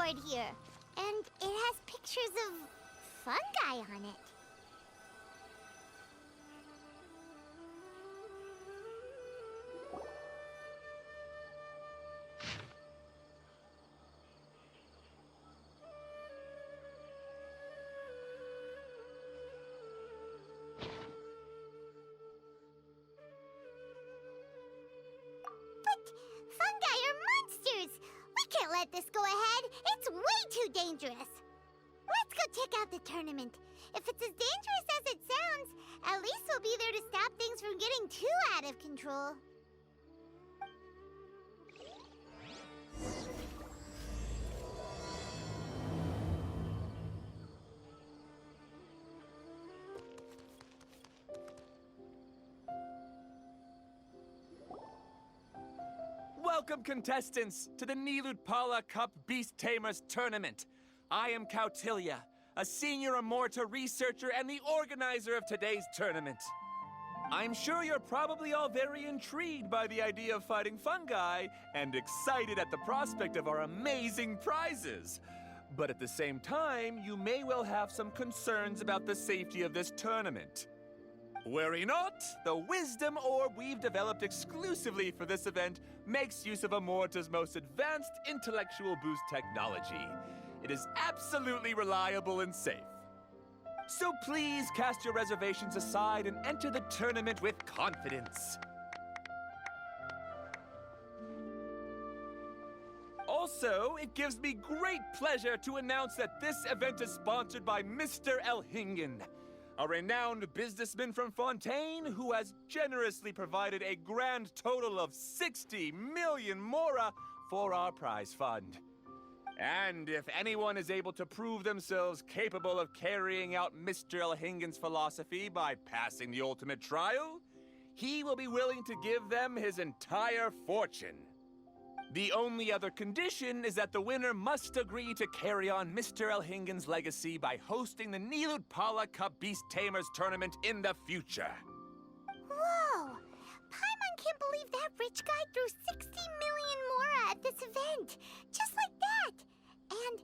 board here. And it has pictures of fungi on it. Fungi are monsters! We can't let this go ahead. It's way too dangerous. Let's go check out the tournament. If it's as dangerous as it sounds, at least we'll be there to stop things from getting too out of control. Welcome, contestants, to the Nilutpala Cup Beast Tamers Tournament. I am Cautilia, a senior Amorta researcher and the organizer of today's tournament. I'm sure you're probably all very intrigued by the idea of fighting fungi and excited at the prospect of our amazing prizes. But at the same time, you may well have some concerns about the safety of this tournament. Worry not, the wisdom orb we've developed exclusively for this event makes use of Amorta's most advanced intellectual boost technology. It is absolutely reliable and safe. So please cast your reservations aside and enter the tournament with confidence. Also, it gives me great pleasure to announce that this event is sponsored by Mr. Elhingen, a renowned businessman from Fontaine who has generously provided a grand total of 60 million mora for our prize fund. And if anyone is able to prove themselves capable of carrying out Mr. Elhingen's philosophy by passing the ultimate trial, he will be willing to give them his entire fortune. The only other condition is that the winner must agree to carry on Mr. Elhingen's legacy by hosting the Nilutpala Cup Beast Tamers tournament in the future. Whoa! Paimon can't believe that rich guy threw 60 million mora at this event! Just like that! And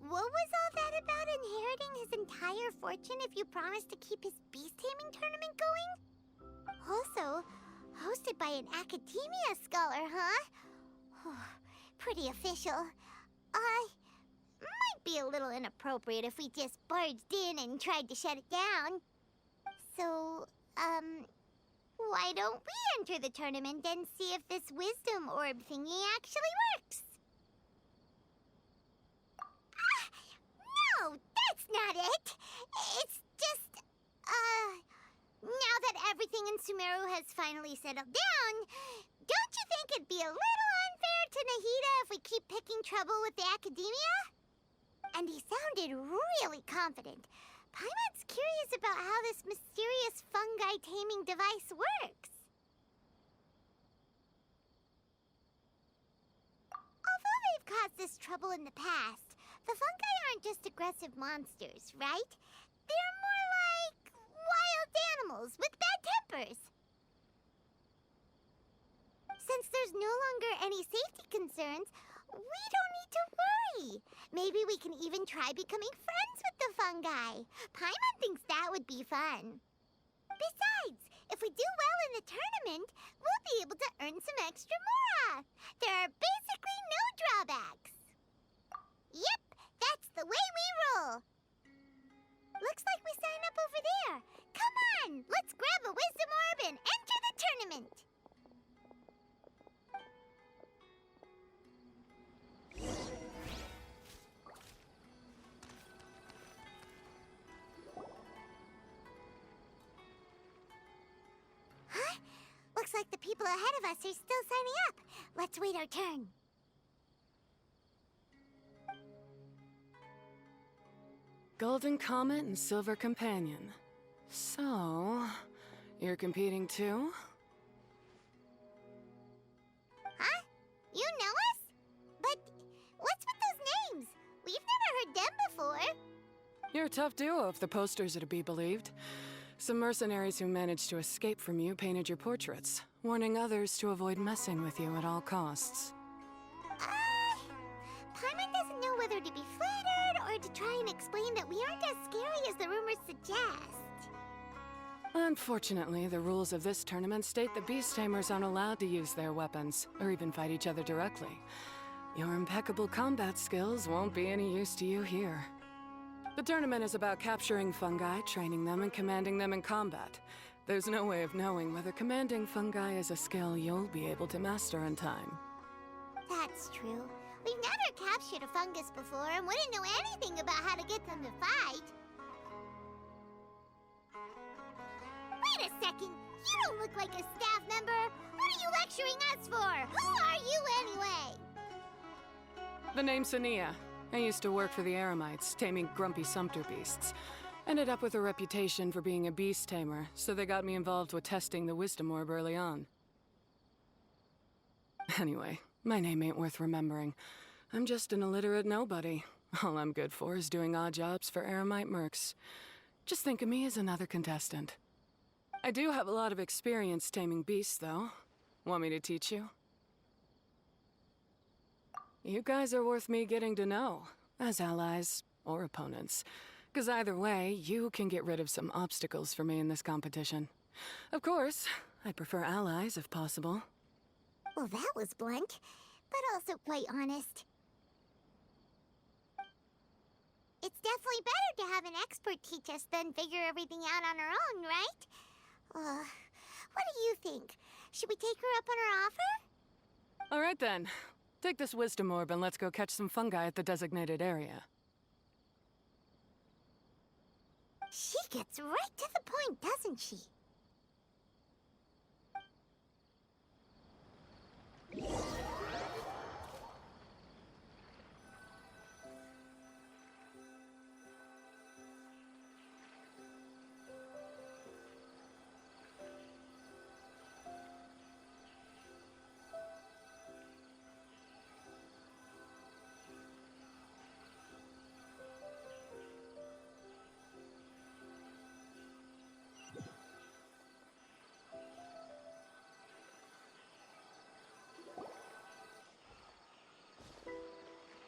what was all that about inheriting his entire fortune if you promised to keep his beast taming tournament going? Also, hosted by an academia scholar, huh? Pretty official. Might be a little inappropriate if we just barged in and tried to shut it down. So, why don't we enter the tournament and see if this wisdom orb thingy actually works? No, that's not it! It's just, now that everything in Sumeru has finally settled down, don't you think it'd be a little unfair to Nahida if we keep picking trouble with the academia? And he sounded really confident. Paimon's curious about how this mysterious fungi taming device works. Although they've caused us trouble in the past, the fungi aren't just aggressive monsters, right? They're more like wild animals with bad tempers. Since there's no longer any safety concerns, we don't need to worry. Maybe we can even try becoming friends with the fungi. Paimon thinks that would be fun. Besides, if we do well in the tournament, we'll be able to earn some extra mora. There are basically no drawbacks. Yep, that's the way we roll. Looks like we sign up over there. Come on, let's grab a wisdom orb and enter the tournament. Huh? Looks like the people ahead of us are still signing up. Let's wait our turn. Golden Comet and Silver Companion. So, you're competing too? Huh? You know us? But what's with those names? We've never heard them before. You're a tough duo if the posters are to be believed. Some mercenaries who managed to escape from you painted your portraits, warning others to avoid messing with you at all costs. Paimon doesn't know whether to be flattered or to try and explain that we aren't as scary as the rumors suggest. Unfortunately, the rules of this tournament state that Beast Tamers aren't allowed to use their weapons, or even fight each other directly. Your impeccable combat skills won't be any use to you here. The tournament is about capturing fungi, training them, and commanding them in combat. There's no way of knowing whether commanding fungi is a skill you'll be able to master in time. That's true. We've never captured a fungus before and wouldn't know anything about how to get them to fight. Wait a second! You don't look like a staff member! What are you lecturing us for? Who are you anyway? The name's Sania. I used to work for the Eremites, taming grumpy sumpter beasts. Ended up with a reputation for being a beast tamer, so they got me involved with testing the wisdom orb early on. Anyway, my name ain't worth remembering. I'm just an illiterate nobody. All I'm good for is doing odd jobs for Eremite mercs. Just think of me as another contestant. I do have a lot of experience taming beasts, though. Want me to teach you? You guys are worth me getting to know, as allies or opponents. 'Cause either way, you can get rid of some obstacles for me in this competition. Of course, I prefer allies if possible. Well, that was blunt, but also quite honest. It's definitely better to have an expert teach us than figure everything out on our own, right? What do you think? Should we take her up on her offer? All right then. Take this wisdom orb and let's go catch some fungi at the designated area. She gets right to the point, doesn't she?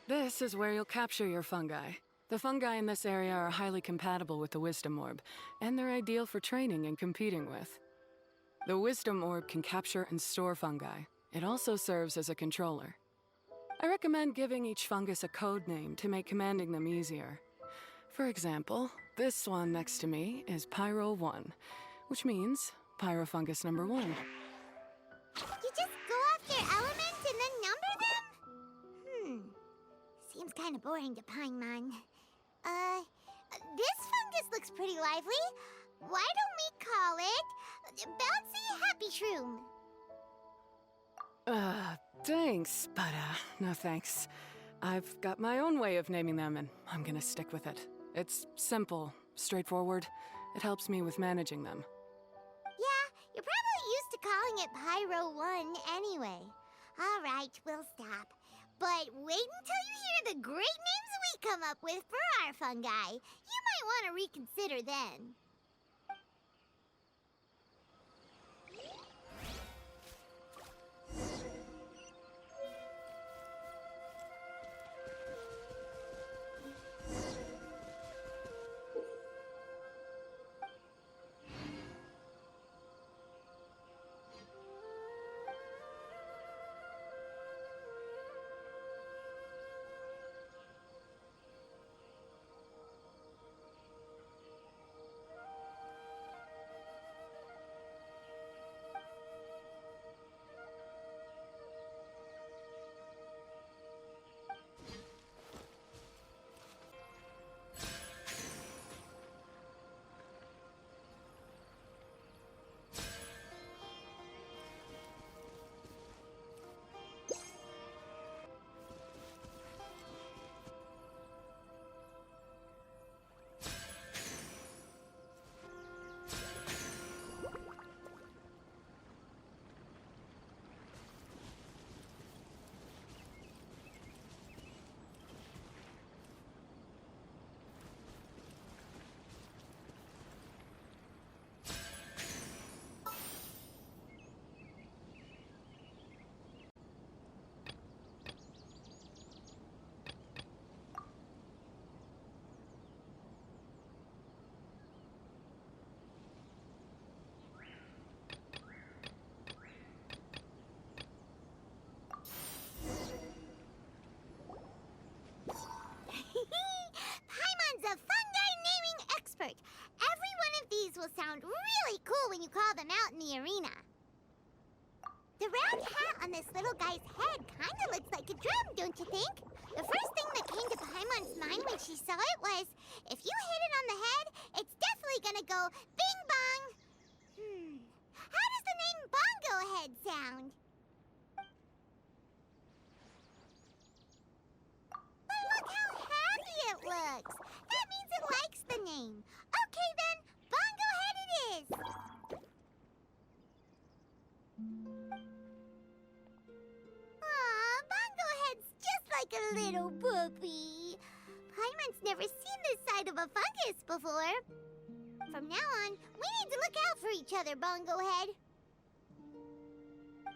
This is where you'll capture your fungi. The fungi in this area are highly compatible with the wisdom orb, and they're ideal for training and competing with. The wisdom orb can capture and store fungi. It also serves as a controller. I recommend giving each fungus a code name to make commanding them easier. For example, this one next to me is Pyro 1, which means Pyrofungus number 1. You just go after elements and then number them? Seems kind of boring to Paimon. This fungus looks pretty lively. Why don't we call it Bouncy Happy Shroom? Thanks, but no thanks. I've got my own way of naming them, and I'm gonna stick with it. It's simple, straightforward. It helps me with managing them. Yeah, you're probably used to calling it Pyro 1 anyway. All right, we'll stop. But wait until you hear the great names we come up with for our fungi. You might want to reconsider then. you call them out in the arena. The round hat on this little guy's head kind of looks like a drum, don't you think? The first thing that came to Paimon's mind when she saw it was, if you hit it on the head, it's definitely gonna go bing bong. How does the name Bongo Head sound? But look how happy it looks. That means it likes the name. Okay then, Bongo Head it is. Aw, Bongo Head's just like a little puppy. Paimon's never seen this side of a fungus before. From now on, we need to look out for each other, Bongo Head.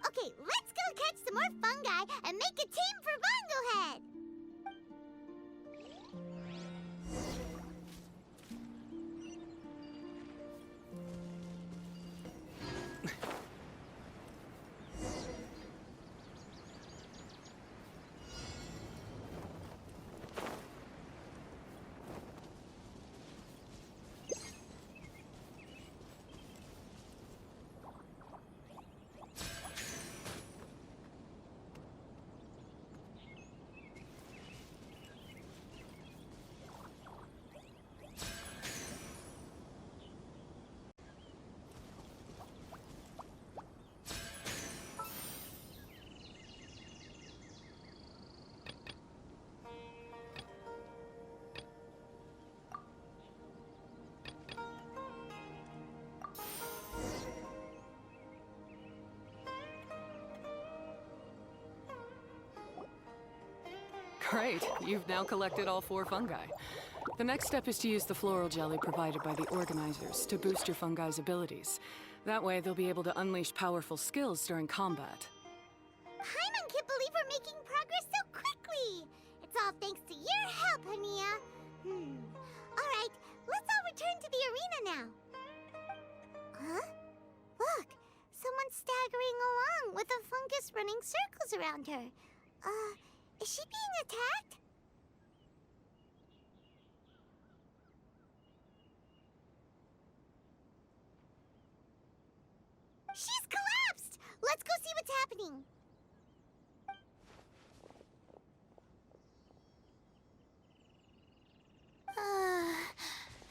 Okay, let's go catch some more fungi and make a team for Bongo Head. Great, you've now collected all 4 fungi. The next step is to use the floral jelly provided by the organizers to boost your fungi's abilities. That way, they'll be able to unleash powerful skills during combat. Paimon can't believe we're making progress so quickly. It's all thanks to your help, Hania. All right, let's all return to the arena now. Huh? Look, someone's staggering along with a fungus running circles around her. Is she being attacked? She's collapsed! Let's go see what's happening.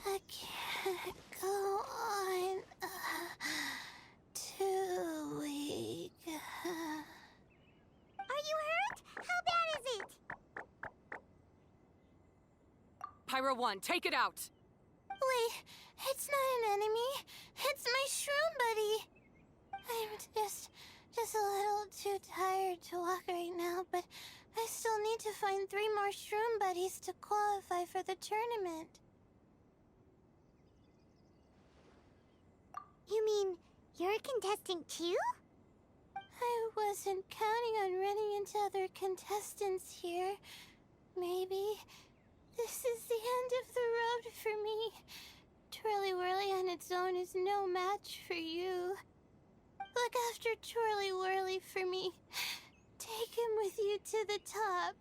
I can't go on. Too weak. Are you hurt? How bad is it? Pyro 1, take it out! Wait, it's not an enemy. It's my shroom buddy. I'm just a little too tired to walk right now, but I still need to find 3 more shroom buddies to qualify for the tournament. You mean you're a contestant too? I wasn't counting on running into other contestants here. Maybe this is the end of the road for me. Twirly Whirly on its own is no match for you. Look after Twirly Whirly for me. Take him with you to the top.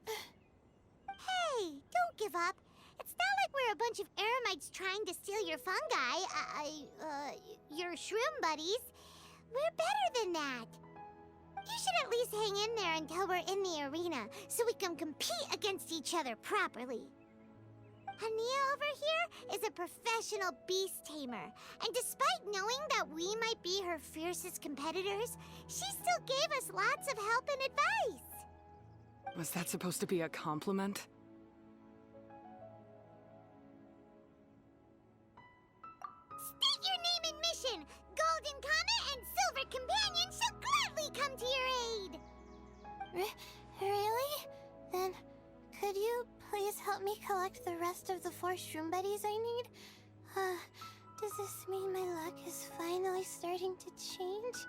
Hey, don't give up. It's not like we're a bunch of eremites trying to steal your fungi. Your shroom buddies. We're better than that. You should at least hang in there until we're in the arena, so we can compete against each other properly. Hania over here is a professional beast tamer, and despite knowing that we might be her fiercest competitors, she still gave us lots of help and advice. Was that supposed to be a compliment? State your name and mission! Golden Comet and Silver Companion shall gladly come to your aid! Really? Then, could you please help me collect the rest of the 4 shroom buddies I need? Does this mean my luck is finally starting to change?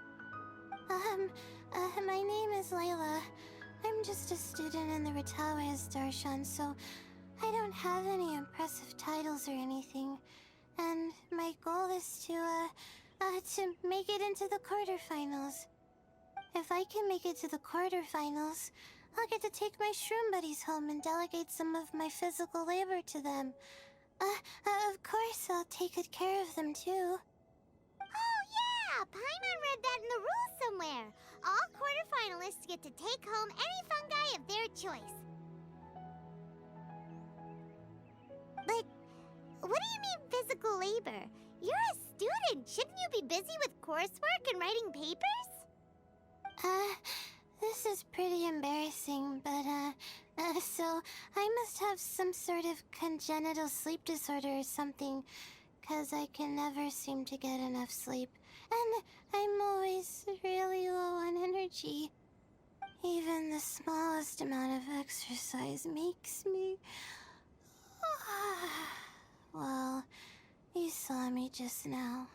My name is Layla. I'm just a student in the Retawa's Darshan, so I don't have any impressive titles or anything. And my goal is to make it into the quarterfinals. If I can make it to the quarterfinals, I'll get to take my shroom buddies home and delegate some of my physical labor to them. Of course, I'll take good care of them too. Oh yeah! Paimon read that in the rules somewhere. All quarterfinalists get to take home any fungi of their choice. But what do you mean physical labor? You're a student. Shouldn't you be busy with coursework and writing papers? This is pretty embarrassing, but, so I must have some sort of congenital sleep disorder or something, 'cause I can never seem to get enough sleep, and I'm always really low on energy. Even the smallest amount of exercise makes me... Well, you saw me just now.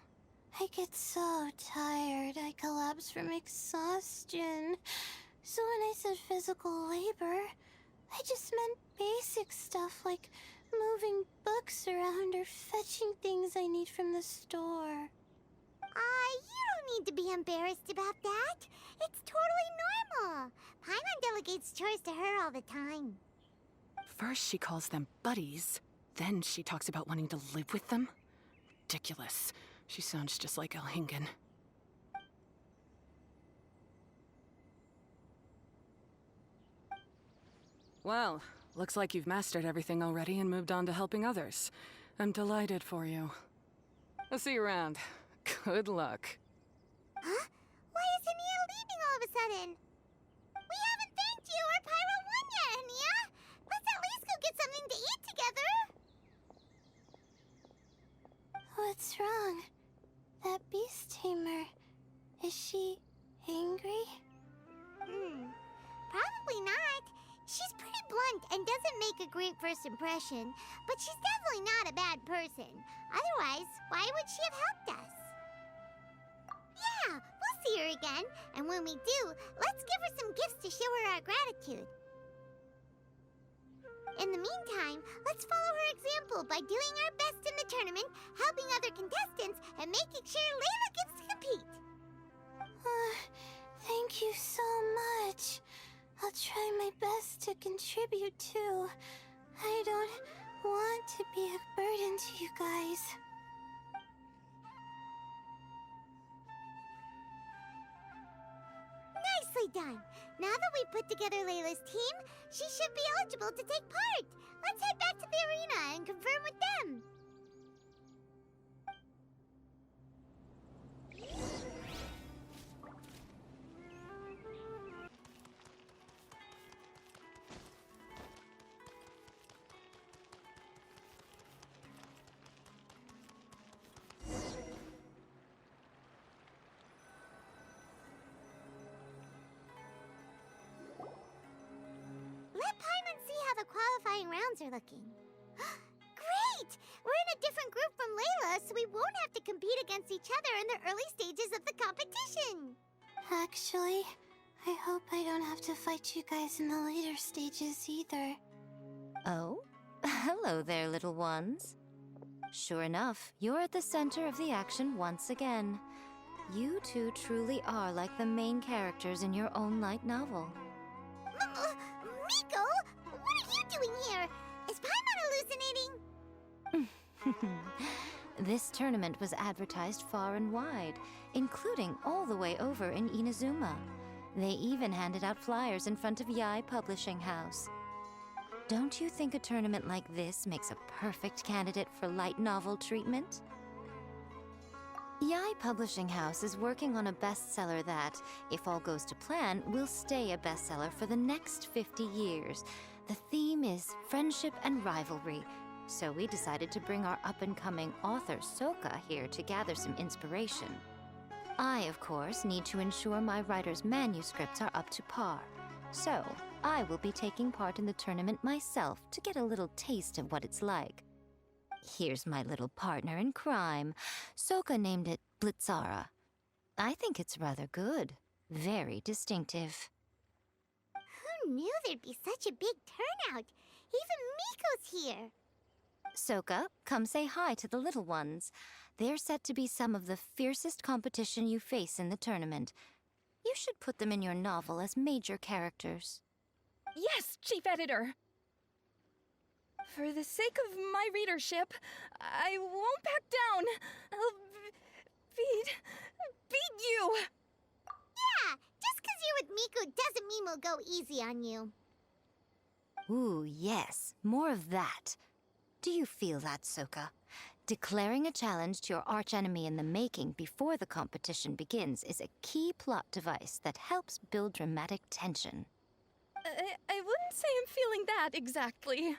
I get so tired, I collapse from exhaustion. So when I said physical labor, I just meant basic stuff like moving books around or fetching things I need from the store. You don't need to be embarrassed about that. It's totally normal. Paimon delegates chores to her all the time. First she calls them buddies, then she talks about wanting to live with them. Ridiculous. She sounds just like Elhingen. Well, looks like you've mastered everything already and moved on to helping others. I'm delighted for you. I'll see you around. Good luck. Huh? Why is Ania leaving all of a sudden? We haven't thanked you or Pyro 1 yet, Ania! Let's at least go get something to eat together! What's wrong? That beast tamer, is she angry? Probably not. She's pretty blunt and doesn't make a great first impression, but she's definitely not a bad person. Otherwise, why would she have helped us? Yeah, we'll see her again, and when we do, let's give her some gifts to show her our gratitude. In the meantime, let's follow her example by doing our best in the tournament, helping other contestants, and making sure Layla gets to compete. Thank you so much. I'll try my best to contribute too. I don't want to be a burden to you guys. Nicely done. Now that we've put together Layla's team, she should be eligible to take part. Let's head back to the arena and confirm with them. Let Paimon see how the qualifying rounds are looking. Great! We're in a different group from Layla, so we won't have to compete against each other in the early stages of the competition. Actually, I hope I don't have to fight you guys in the later stages either. Oh? Hello there, little ones. Sure enough, you're at the center of the action once again. You two truly are like the main characters in your own light novel. Miko, what are you doing here? Is Paimon hallucinating? This tournament was advertised far and wide, including all the way over in Inazuma. They even handed out flyers in front of Yai Publishing House. Don't you think a tournament like this makes a perfect candidate for light novel treatment? Yai Publishing House is working on a bestseller that, if all goes to plan, will stay a bestseller for the next 50 years. The theme is friendship and rivalry, so we decided to bring our up-and-coming author Soka here to gather some inspiration. I, of course, need to ensure my writer's manuscripts are up to par. So, I will be taking part in the tournament myself to get a little taste of what it's like. Here's my little partner in crime. Soka named it Blitzara. I think it's rather good. Very distinctive. Who knew there'd be such a big turnout? Even Miko's here. Soka, come say hi to the little ones. They're set to be some of the fiercest competition you face in the tournament. You should put them in your novel as major characters. Yes, Chief Editor! For the sake of my readership, I won't back down. I'll beat you! Yeah, just 'cause you're with Miku doesn't mean we'll go easy on you. Ooh, yes. More of that. Do you feel that, Soka? Declaring a challenge to your archenemy in the making before the competition begins is a key plot device that helps build dramatic tension. I wouldn't say I'm feeling that exactly.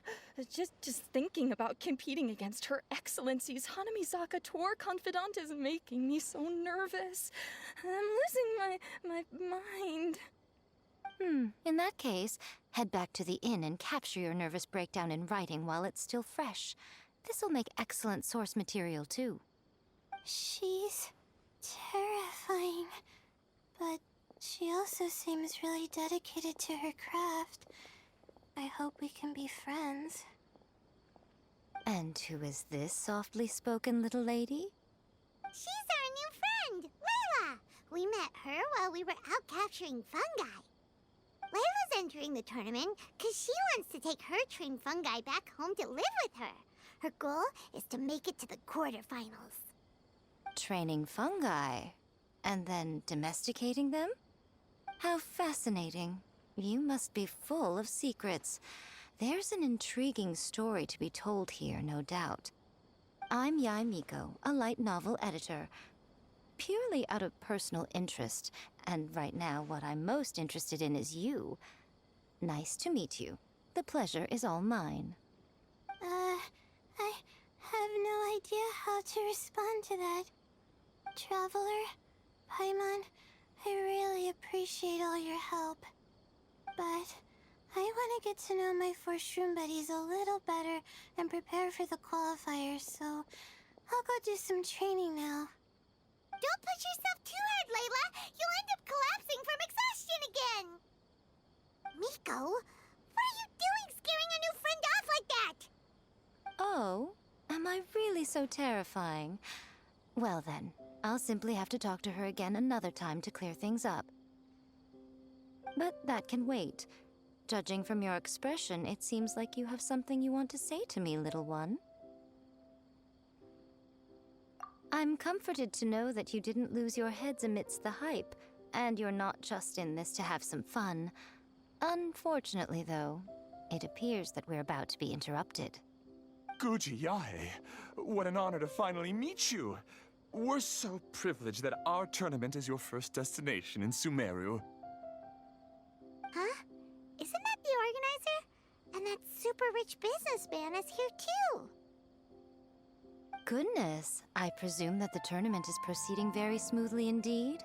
Just thinking about competing against Her Excellency's Hanamizaka tour confidant is making me so nervous. I'm losing my mind. In that case, head back to the inn and capture your nervous breakdown in writing while it's still fresh. This'll make excellent source material, too. She's terrifying, but she also seems really dedicated to her craft. I hope we can be friends. And who is this softly spoken little lady? She's our new friend, Layla. We met her while we were out capturing fungi. Layla's entering the tournament because she wants to take her trained fungi back home to live with her. Her goal is to make it to the quarterfinals. Training fungi, and then domesticating them? How fascinating. You must be full of secrets. There's an intriguing story to be told here, no doubt. I'm Yae Miko, a light novel editor. Purely out of personal interest, and right now what I'm most interested in is you. Nice to meet you. The pleasure is all mine. I have no idea how to respond to that. Traveler, Paimon, I really appreciate all your help. But I want to get to know my 4 shroom buddies a little better and prepare for the qualifiers, so I'll go do some training now. Don't push yourself too hard, Layla. You'll end up collapsing from exhaustion again. Miko, what are you doing scaring a new friend off like that? Oh, am I really so terrifying? Well then, I'll simply have to talk to her again another time to clear things up. But that can wait. Judging from your expression, it seems like you have something you want to say to me, little one. I'm comforted to know that you didn't lose your heads amidst the hype, and you're not just in this to have some fun. Unfortunately, though, it appears that we're about to be interrupted. Guji Yae, what an honor to finally meet you. We're so privileged that our tournament is your first destination in Sumeru. Huh? Isn't that the organizer? And that super rich businessman is here too. Goodness, I presume that the tournament is proceeding very smoothly indeed.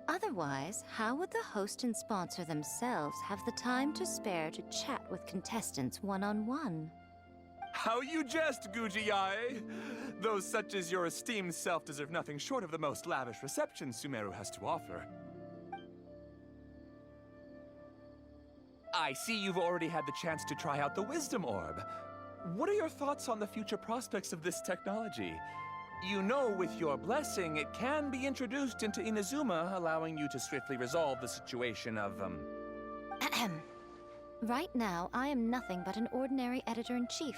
Otherwise, how would the host and sponsor themselves have the time to spare to chat with contestants one-on-one? How you jest, Guji Yae! Those such as your esteemed self deserve nothing short of the most lavish reception Sumeru has to offer. I see you've already had the chance to try out the Wisdom Orb. What are your thoughts on the future prospects of this technology? You know, with your blessing, it can be introduced into Inazuma, allowing you to swiftly resolve the situation of, Right now, I am nothing but an ordinary editor-in-chief.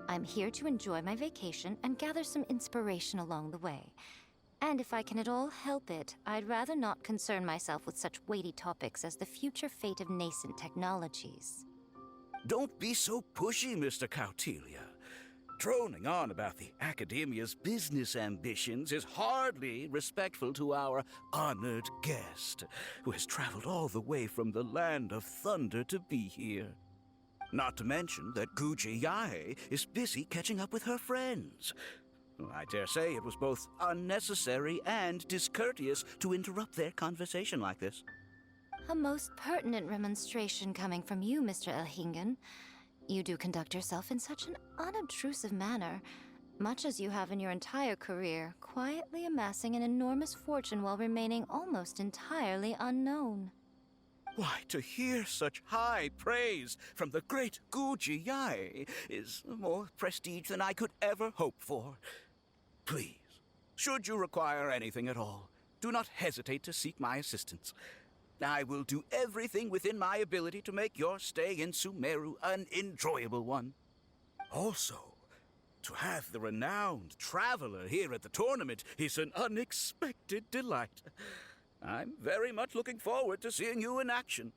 I'm here to enjoy my vacation and gather some inspiration along the way. And if I can at all help it, I'd rather not concern myself with such weighty topics as the future fate of nascent technologies. Don't be so pushy, Mr. Cautelia. Droning on about the Academia's business ambitions is hardly respectful to our honored guest, who has traveled all the way from the land of thunder to be here. Not to mention that Guji Yae is busy catching up with her friends. I dare say it was both unnecessary and discourteous to interrupt their conversation like this. A most pertinent remonstration coming from you, Mr. Elhingen. You do conduct yourself in such an unobtrusive manner, much as you have in your entire career, quietly amassing an enormous fortune while remaining almost entirely unknown. Why, to hear such high praise from the great Guji Yae is more prestige than I could ever hope for. Please, should you require anything at all, do not hesitate to seek my assistance. I will do everything within my ability to make your stay in Sumeru an enjoyable one. Also, To have the renowned traveler here at the tournament is an unexpected delight. I'm very much looking forward to seeing you in action.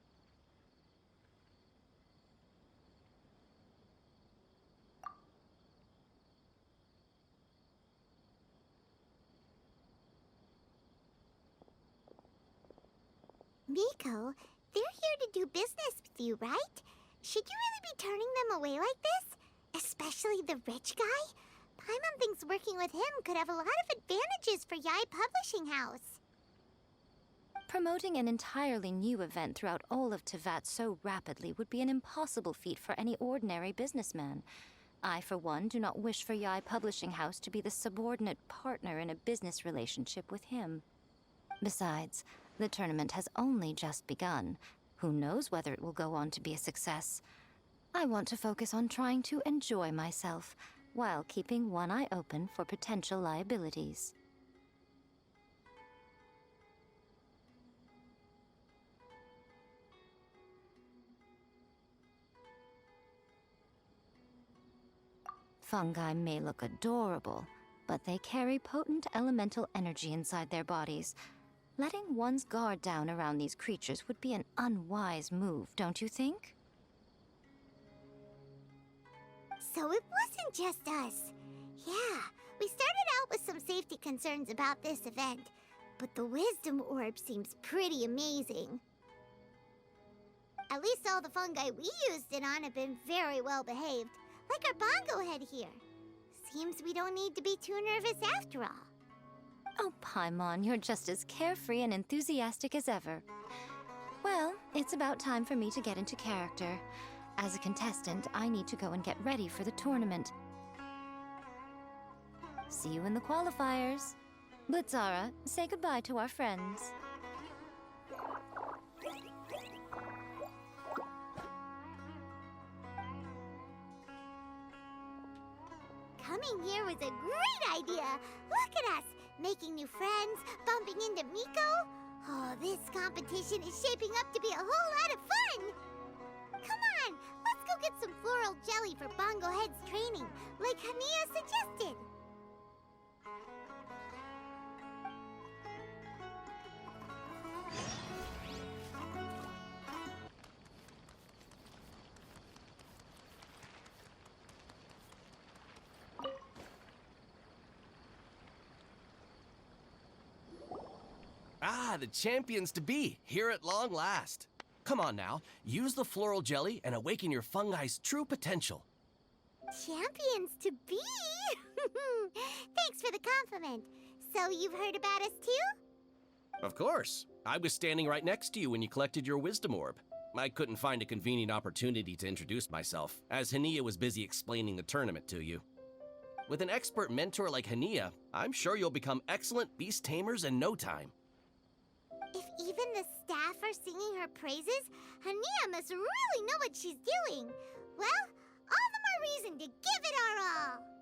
Miko, they're here to do business with you, right? Should you really be turning them away like this? Especially the rich guy? Paimon thinks working with him could have a lot of advantages for Yai Publishing House. Promoting an entirely new event throughout all of Teyvat so rapidly would be an impossible feat for any ordinary businessman. I, for one, do not wish for Yai Publishing House to be the subordinate partner in a business relationship with him. Besides, the tournament has only just begun. Who knows whether it will go on to be a success? I want to focus on trying to enjoy myself, while keeping one eye open for potential liabilities. Fungi may look adorable, but they carry potent elemental energy inside their bodies. Letting one's guard down around these creatures would be an unwise move, don't you think? So it wasn't just us. Yeah, we started out with some safety concerns about this event, but the wisdom orb seems pretty amazing. At least all the fungi we used it on have been very well behaved, like our bongo head here. Seems we don't need to be too nervous after all. Oh, Paimon, you're just as carefree and enthusiastic as ever. Well, it's about time for me to get into character. As a contestant, I need to go and get ready for the tournament. See you in the qualifiers. Blitzara, say goodbye to our friends. Coming here was a great idea. Look at us, making new friends, bumping into Miko. Oh, this competition is shaping up to be a whole lot of fun. Come on, let's go get some floral jelly for Bongo Head's training, like Hania suggested. Ah, the champions to be, here at long last. Come on now, use the floral jelly and awaken your fungi's true potential. Champions to be? Thanks for the compliment. So you've heard about us too? Of course. I was standing right next to you when you collected your wisdom orb. I couldn't find a convenient opportunity to introduce myself, as Hania was busy explaining the tournament to you. With an expert mentor like Hania, I'm sure you'll become excellent beast tamers in no time. If even the staff are singing her praises, Hania must really know what she's doing. Well, all the more reason to give it our all.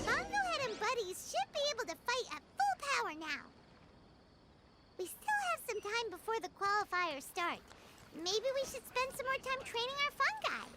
Bongohead and Buddies should be able to fight at full power now. We still have some time before the qualifiers start. Maybe we should spend some more time training our fungi.